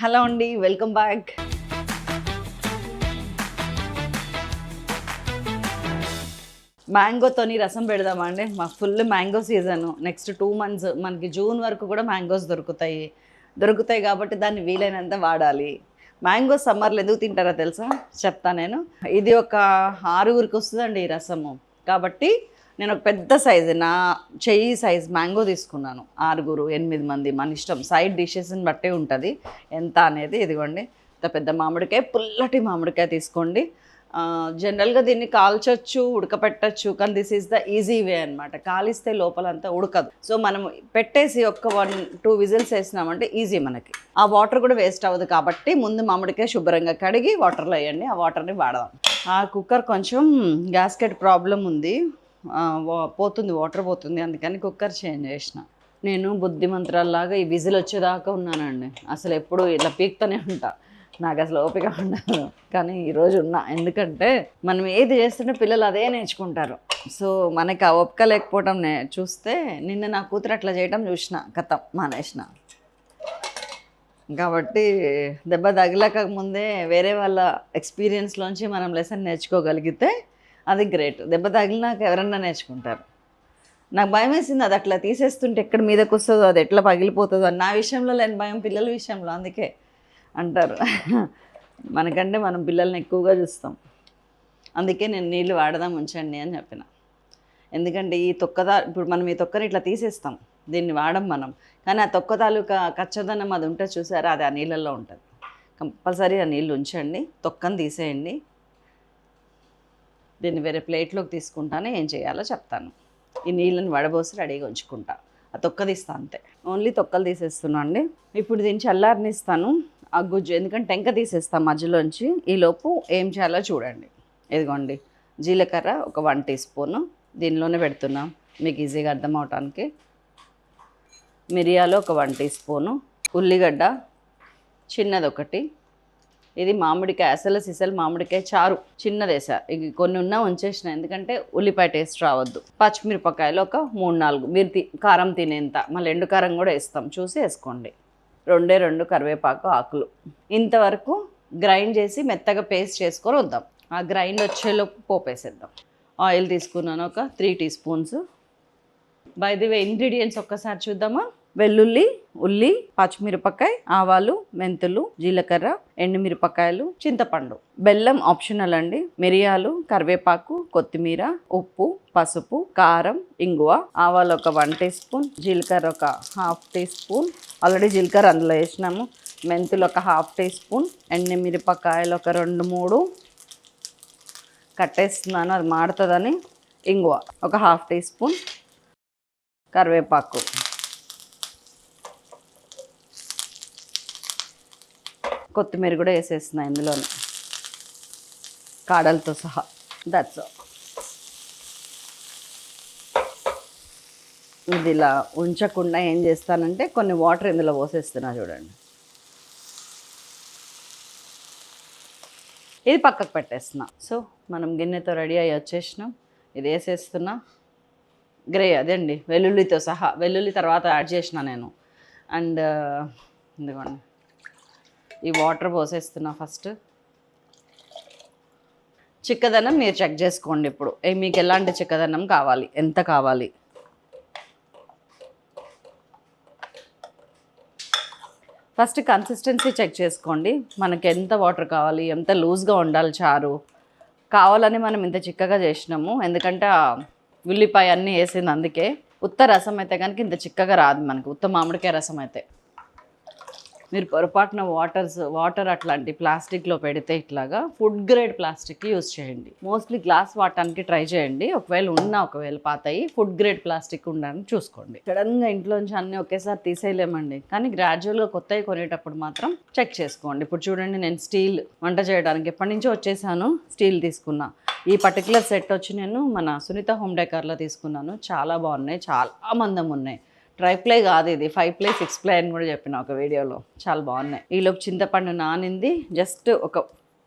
Hello అండి, welcome back. మ్యాంగోతోని రసం పెడదామా అండి. మాకు full mango season. Next 2 months మనకి జూన్ వరకు కూడా మ్యాంగోస్ దొరుకుతాయి కాబట్టి దాన్ని వీలైనంత వాడాలి. మ్యాంగో సమ్మర్లో ఎందుకు తింటారో తెలుసా? చెప్తా నేను. ఇది ఒక 6గురికి వస్తుందండి ఈ రసము. కాబట్టి నేను ఒక పెద్ద సైజు, నా చెయ్యి సైజ్ మ్యాంగో తీసుకున్నాను. 6, 8 మంది మన ఇష్టం. సైడ్ డిషెస్ని బట్టే ఉంటుంది ఎంత అనేది. ఇదిగోండి, ఇంత పెద్ద మామిడికాయ, పుల్లటి మామిడికాయ తీసుకోండి. జనరల్గా దీన్ని కాల్చొచ్చు, ఉడకపెట్టచ్చు, కానీ this is the easy way అనమాట. కాలిస్తే లోపలంతా ఉడకదు. సో మనం పెట్టేసి ఒక 1-2 విజిల్స్ వేసినామంటే ఈజీ మనకి. ఆ వాటర్ కూడా వేస్ట్ అవ్వదు కాబట్టి ముందు మామిడికాయ శుభ్రంగా కడిగి వాటర్లో వేయండి. ఆ వాటర్ని వాడదాం. ఆ కుక్కర్ కొంచెం గ్యాస్కెట్ ప్రాబ్లం ఉంది, పోతుంది, వాటర్ పోతుంది, అందుకని కుక్కర్ చేంజ్ చేసిన. నేను బుద్ధిమంతురాల్లాగా ఈ విజిల్ వచ్చేదాకా ఉన్నానండి. అసలు ఎప్పుడు ఇలా పీక్తూనే ఉంటా, నాకు అసలు ఓపిక ఉండదు. కానీ ఈరోజు ఉన్నా, ఎందుకంటే మనం ఏది చేస్తుంటే పిల్లలు అదే నేర్చుకుంటారు. సో మనకి ఆ ఓపిక లేకపోవడం చూస్తే నిన్న నా కూతురు అట్లా చేయడం చూసిన, కథం మానేసిన. కాబట్టి దెబ్బ తగిలక ముందే వేరే వాళ్ళ ఎక్స్పీరియన్స్లోంచి మనం లెసన్ నేర్చుకోగలిగితే అది గ్రేట్. దెబ్బ తగిలినాక ఎవరన్నా నేర్చుకుంటారు. నాకు భయం వేసింది, అది అట్లా తీసేస్తుంటే ఎక్కడ మీదకి వస్తుందో, అది ఎట్లా పగిలిపోతుందో అని. నా విషయంలో లేని భయం పిల్లల విషయంలో. అందుకే అంటారు మనకంటే మనం పిల్లల్ని ఎక్కువగా చూస్తాం. అందుకే నేను నీళ్ళు వాడదాం ఉంచండి అని చెప్పిన. ఎందుకంటే ఈ ఇప్పుడు మనం ఈ తొక్కని ఇట్లా తీసేస్తాం, దీన్ని వాడం మనం. కానీ ఆ తొక్క తాలూకా కచ్చదనం అది ఉంటుంది చూసారా, అది ఆ నీళ్ళల్లో ఉంటుంది. కంపల్సరీ ఆ నీళ్ళు ఉంచండి, తొక్కని తీసేయండి. దీన్ని వేరే ప్లేట్లోకి తీసుకుంటాను, ఏం చేయాలో చెప్తాను. ఈ నీళ్ళని వడబోసి రెడీగా ఉంచుకుంటా. ఆ తొక్క తీస్తా అంతే, ఓన్లీ తొక్కలు తీసేస్తున్నా అండి. ఇప్పుడు దీన్ని చల్లారనిస్తాను ఆ గుజ్జు, ఎందుకంటే టెంక తీసేస్తాం మధ్యలోంచి. ఈలోపు ఏం చేయాలో చూడండి. ఇదిగోండి, జీలకర్ర ఒక 1 teaspoon దీనిలోనే పెడుతున్నాం మీకు ఈజీగా అర్థం అవటానికి. మిరియాలు ఒక 1 teaspoon, ఉల్లిగడ్డ చిన్నది ఒకటి. ఇది మామిడికాయ, సిసలు మామిడికాయ చారు చిన్నదేసా. ఇవి కొన్ని ఉన్నా ఉంచేసిన, ఎందుకంటే ఉల్లిపాయ టేస్ట్ రావద్దు. పచ్చిమిరపకాయలు ఒక 3-4, మీరు కారం తినేంత. మళ్ళీ ఎండు కారం కూడా వేస్తాం, చూసి వేసుకోండి. 2 కరివేపాకు ఆకులు. ఇంతవరకు గ్రైండ్ చేసి మెత్తగా పేస్ట్ చేసుకొని వద్దాం. ఆ గ్రైండ్ వచ్చేలోపు పోపేసేద్దాం. ఆయిల్ తీసుకున్నాను ఒక 3 teaspoons. By the way ingredients ఒక్కసారి చూద్దామా. వెల్లుల్లి, ఉల్లి, పచ్చిమిరపకాయ, ఆవాలు, మెంతులు, జీలకర్ర, ఎండుమిరపకాయలు, చింతపండు, బెల్లం ఆప్షనల్ అండి, మిరియాలు, కరివేపాకు, కొత్తిమీర, ఉప్పు, పసుపు, కారం, ఇంగువ, ఆవాలు ఒక 1 teaspoon, జీలకర్ర ఒక 1/2 teaspoon. ఆల్రెడీ జీలకర్ర అందులో వేసినాము. మెంతులు ఒక 1/2 teaspoon, ఎండుమిరపకాయలు ఒక 2-3 కట్టేస్తున్నాను, అది మాడుతుందని. ఇంగువ ఒక 1/2 teaspoon, కరివేపాకు, కొత్తిమీర కూడా వేసేస్తున్నా ఇందులోనే కాడలతో సహా. That's all. ఇది ఇలా ఉంచకుండా ఏం చేస్తానంటే కొన్ని వాటర్ ఇందులో పోసేస్తున్నా చూడండి. ఇది పక్కకు పెట్టేస్తున్నా. సో మనం గిన్నెతో రెడీ అయ్యి వచ్చేసినాం. ఇది వేసేస్తున్నా. అదండి వెల్లుల్లితో సహా. వెల్లుల్లి తర్వాత యాడ్ చేసిన నేను. అండ్ ఇదిగోండి, ఈ వాటర్ పోసేస్తున్నా ఫస్ట్. చిక్కదనం మీరు చెక్ చేసుకోండి ఇప్పుడు, మీకు ఎలాంటి చిక్కదనం కావాలి, ఎంత కావాలి. ఫస్ట్ కన్సిస్టెన్సీ చెక్ చేసుకోండి, మనకి ఎంత వాటర్ కావాలి, ఎంత లూజ్గా ఉండాలి చారు. కావాలని మనం ఇంత చిక్కగా చేసినాము, ఎందుకంటే ఉల్లిపాయ అన్నీ వేసింది అందుకే. ఉత్త రసం అయితే కనుక ఇంత చిక్కగా రాదు మనకి, ఉత్త మామిడికాయ రసం అయితే. మీరు పొరపాటున వాటర్ అట్లాంటి ప్లాస్టిక్లో పెడితే ఇట్లాగా ఫుడ్ గ్రేడ్ ప్లాస్టిక్ యూజ్ చేయండి. మోస్ట్లీ గ్లాస్ వాడటానికి ట్రై చేయండి. ఒకవేళ పాతయి ఫుడ్ గ్రేడ్ ప్లాస్టిక్ ఉండాలని చూసుకోండి. సడన్గా ఇంట్లోంచి అన్నీ ఒకేసారి తీసేయలేమండి, కానీ గ్రాడ్యువల్గా కొత్తవి కొనేటప్పుడు మాత్రం చెక్ చేసుకోండి. ఇప్పుడు చూడండి, నేను స్టీల్ వంట చేయడానికి ఎప్పటి నుంచో వచ్చేసాను, స్టీల్ తీసుకున్నా. ఈ పర్టికులర్ సెట్ వచ్చి నేను మన సునీత హోమ్ డెకార్లో తీసుకున్నాను. చాలా బాగున్నాయి, చాలా మందం ఉన్నాయి. ట్రైప్లై కాదు ఇది, 5-ply 6-ply అని కూడా చెప్పిన ఒక వీడియోలో. చాలా బాగున్నాయి. ఈలోపు చింతపండు నానింది, జస్ట్ ఒక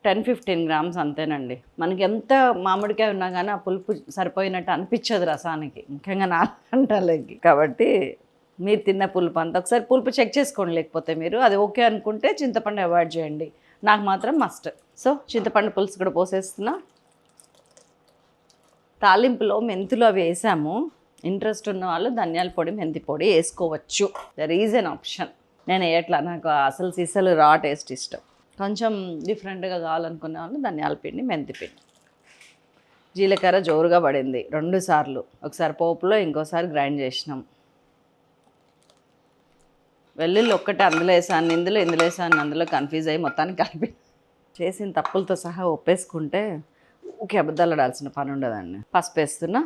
10-15 grams అంతేనండి. మనకి ఎంత మామిడికాయ ఉన్నా కానీ ఆ పులుపు సరిపోయినట్టు అనిపించదు రసానికి, ముఖ్యంగా 4 గంటలకి. కాబట్టి మీరు తిన్న పులుపు అంతా ఒకసారి పులుపు చెక్ చేసుకోండి, లేకపోతే మీరు అది ఓకే అనుకుంటే చింతపండు అవాయిడ్ చేయండి. నాకు మాత్రం మస్ట్. సో చింతపండు పులుసు కూడా పోసేస్తున్నా. తాలింపులో మెంతులు అవి వేసాము. ఇంట్రెస్ట్ ఉన్న వాళ్ళు ధనియాల పొడి మెంతి పొడి వేసుకోవచ్చు. There is an option. నేను వేయట్లా, నాకు అసలు సీసలు రా టేస్ట్ ఇష్టం. కొంచెం డిఫరెంట్గా కావాలనుకునే వాళ్ళు ధనియాల పిండి మెంతి పిండి. జీలకర్ర జోరుగా పడింది 2 సార్లు, ఒకసారి పోపులో ఇంకోసారి గ్రైండ్ చేసినాం. వెల్లుల్లి ఒక్కటే అందులో వేసాను, ఇందులో వేసాను, అందులో కన్ఫ్యూజ్ అయ్యి మొత్తానికి కలిపి చేసిన తప్పులతో సహా ఒప్పేసుకుంటే ఊకే అబద్ధాలు ఆడాల్సిన పని ఉండదండి. పసుపు వేస్తున్నా,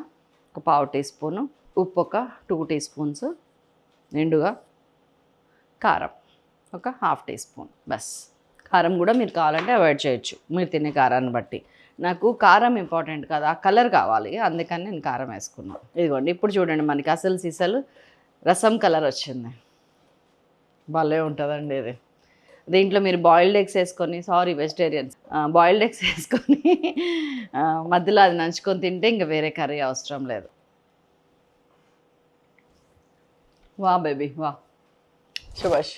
ఒక 1/2 టీ స్పూను, ఉప్పు ఒక 2 టీ స్పూన్స్ నిండుగా, కారం ఒక 1/2 టీ స్పూన్ బస్. కారం కూడా మీరు కావాలంటే అవాయిడ్ చేయొచ్చు, మీరు తినే కారాన్ని బట్టి. నాకు కారం ఇంపార్టెంట్ కదా, ఆ కలర్ కావాలి, అందుకని నేను కారం వేసుకున్నాను. ఇదిగోండి, ఇప్పుడు చూడండి మనకి అసలు సీసలు రసం కలర్ వచ్చింది. భలే ఉంటుందండి ఇది. దీంట్లో మీరు బాయిల్డ్ ఎగ్స్ వేసుకొని, సారీ వెజిటేరియన్స్, బాయిల్డ్ ఎగ్స్ వేసుకొని మధ్యలో అది నంచుకొని తింటే ఇంకా వేరే కర్రీ అవసరం లేదు. వా బేబీ వా, శుభాష్.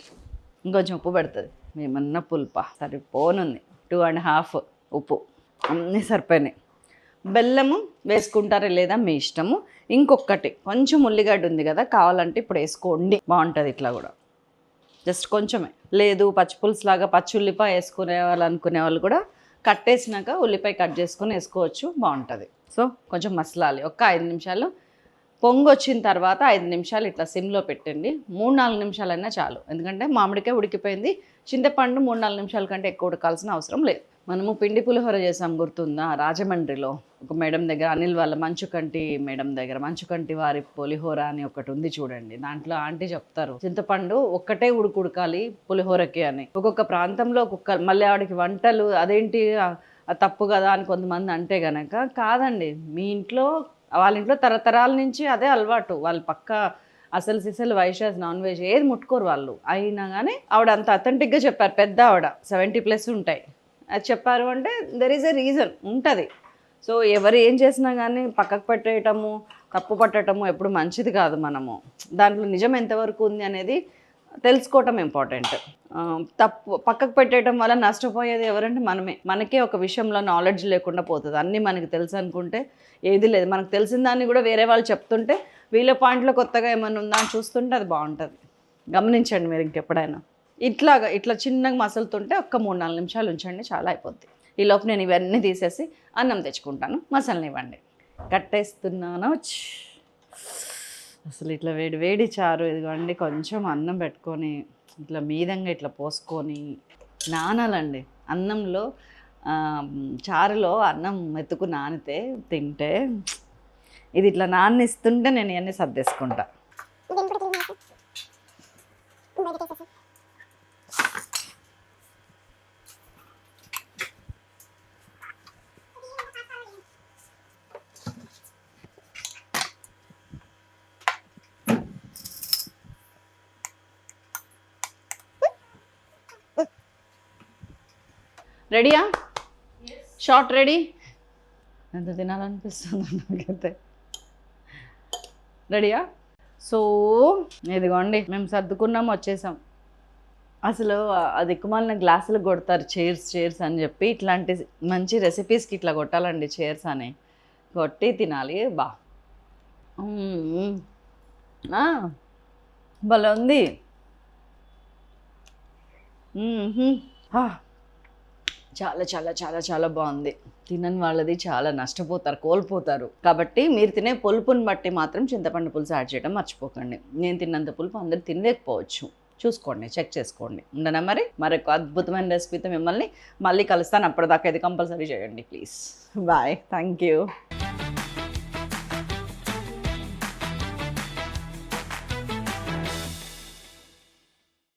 ఇంకొంచెం ఉప్పు పెడుతుంది, మేమన్నా పుల్ప సరిపోనుంది. 2.5 ఉప్పు, అన్నీ సరిపోయినాయి. బెల్లము వేసుకుంటారా లేదా మీ ఇష్టము. ఇంకొకటి, కొంచెం ఉల్లిగడ్డ ఉంది కదా, కావాలంటే ఇప్పుడు వేసుకోండి, బాగుంటుంది ఇట్లా కూడా. జస్ట్ కొంచెమే, లేదు పచ్చిపులుసు లాగా పచ్చి ఉల్లిపాయ వేసుకునే వాళ్ళు అనుకునే వాళ్ళు కూడా కట్టేసినాక ఉల్లిపాయ కట్ చేసుకొని వేసుకోవచ్చు, బాగుంటుంది. సో కొంచెం మసలాలి. ఒక 5 నిమిషాలు పొంగు వచ్చిన తర్వాత 5 నిమిషాలు ఇట్లా సిమ్లో పెట్టండి. 3-4 నిమిషాలైనా చాలు, ఎందుకంటే మామిడికాయ ఉడికిపోయింది. చింతపండు 3-4 నిమిషాల కంటే ఎక్కువ ఉడకాల్సిన అవసరం లేదు. మనము పిండి పులిహోర చేసాం, గుర్తుందా? రాజమండ్రిలో ఒక మేడం దగ్గర, అనిల్ వాళ్ళ మంచుకంటి మేడం దగ్గర, మంచుకంటి వారి పులిహోర అని ఒకటి ఉంది చూడండి. దాంట్లో ఆంటీ చెప్తారు చింతపండు ఒక్కటే ఉడకాలి పులిహోరకి అని. ఒక్కొక్క ప్రాంతంలో ఒక్కొక్క, మళ్ళీ ఆవిడకి వంటలు అదేంటి తప్పు కదా అని కొంతమంది అంటే గనక, కాదండి, మీ ఇంట్లో వాళ్ళ ఇంట్లో తరతరాల నుంచి అదే అలవాటు. వాళ్ళు పక్క అసలు సిసలు వైశాస్ నాన్ వెజ్ ఏది ముట్టుకోరు వాళ్ళు. అయినా కానీ ఆవిడ అంత అథెంటిక్గా చెప్పారు. పెద్ద ఆవిడ 70+ ఉంటాయి, అది చెప్పారు అంటే దెర్ ఈజ్ ఎ రీజన్ ఉంటుంది. సో ఎవరు ఏం చేసినా కానీ పక్కకు పెట్టేయటము, తప్పు పట్టడము ఎప్పుడు మంచిది కాదు. మనము దాంట్లో నిజం ఎంతవరకు ఉంది అనేది తెలుసుకోవటం ఇంపార్టెంట్. తప్పు పక్కకు పెట్టేయటం వల్ల నష్టపోయేది ఎవరంటే మనమే. మనకే ఒక విషయంలో నాలెడ్జ్ లేకుండా పోతుంది. అన్నీ మనకి తెలుసు అనుకుంటే ఏది లేదు. మనకు తెలిసిన దాన్ని కూడా వేరే వాళ్ళు చెప్తుంటే వీళ్ళ పాయింట్లో కొత్తగా ఏమైనా ఉందా అని చూస్తుంటే అది బాగుంటుంది. గమనించండి మీరు ఇంకెప్పుడైనా. ఇట్లా చిన్నగా మసలుతుంటే ఒక్క 3-4 నిమిషాలు ఉంచండి, చాలా అయిపోద్ది. ఈలోపు నేను ఇవన్నీ తీసేసి అన్నం తెచ్చుకుంటాను, మసాలానివ్వండి. కట్టేస్తున్నాను. అసలు ఇట్లా వేడి చారు, ఇదిగోండి కొంచెం అన్నం పెట్టుకొని ఇట్లా మీదంగా ఇట్లా పోసుకొని నానాలండి. అన్నంలో చారులో అన్నం మెతుకు నానితే తింటే, ఇది ఇట్లా నాన్నిస్తుంటే నేను ఇవన్నీ సర్దేసుకుంటా. రెడీయా? Short ready? ఎంత తినాలనిపిస్తుంది నాకైతే. రెడీయా? సో ఇదిగోండి మేము సర్దుకున్నాము, వచ్చేసాం. అసలు అది దిక్కుమాలిన గ్లాసులు కొడతారు చైర్స్ అని చెప్పి. ఇట్లాంటి మంచి రెసిపీస్కి ఇట్లా కొట్టాలండి చైర్స్ అని, కొట్టి తినాలి. భలే ఉంది. చాలా చాలా చాలా చాలా బాగుంది. తినని వాళ్ళది చాలా నష్టపోతారు, కోల్పోతారు. కాబట్టి మీరు తినే పులుపుని బట్టి మాత్రం చింతపండు పులుసు యాడ్ చేయడం మర్చిపోకండి. నేను తిన్నంత పులుపు అందరు తినలేకపోవచ్చు, చూసుకోండి, చెక్ చేసుకోండి. ఉండనా మరి మరొక అద్భుతమైన రెసిపీతో మిమ్మల్ని మళ్ళీ కలుస్తాను. అప్పటిదాకా ఇది కంపల్సరీ చేయండి ప్లీజ్. Bye, thank you.